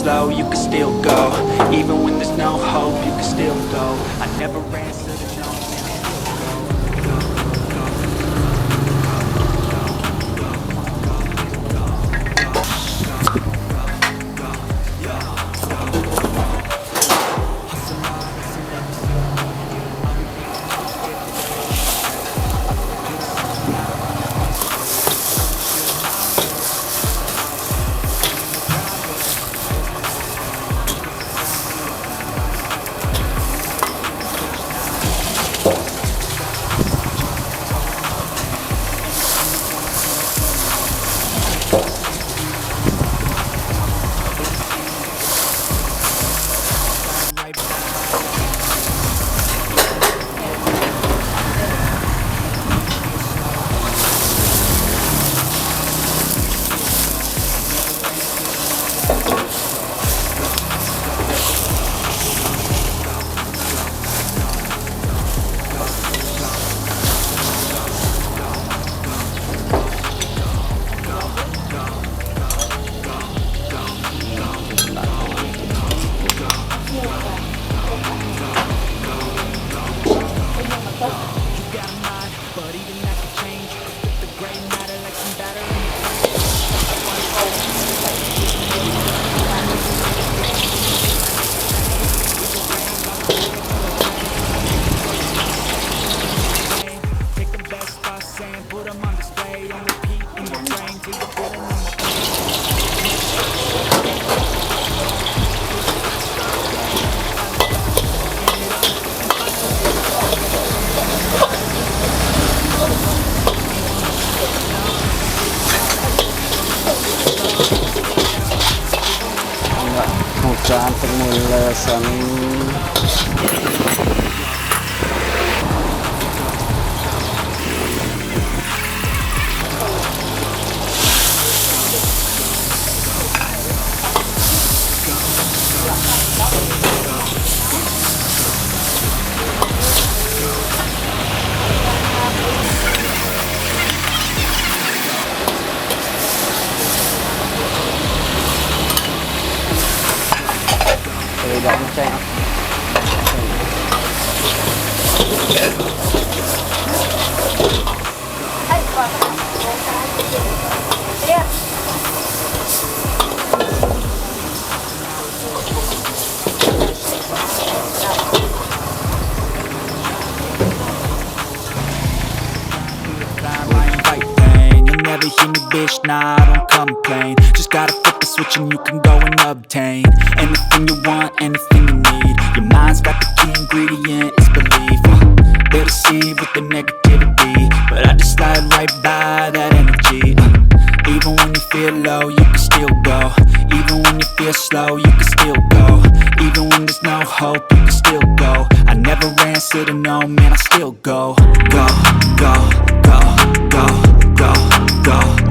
slow, you can still go. Even when there's no hope, you can still go. I never answer to no, man, I still go. Hujan pemulasan. Tidak menceng. Never hear me, bitch, nah, I don't complain. Just gotta flip the switch and you can go and obtain anything you want, anything you need. Your mind's got the key ingredient, it's belief. They'll deceive with the negativity, but I just slide right by that energy. Even when you feel low, you can still go. Even when you feel slow, you can still go. Even when there's no hope, you can still go. I never answer to no, man, I still go. Go, go, go, go, go, go.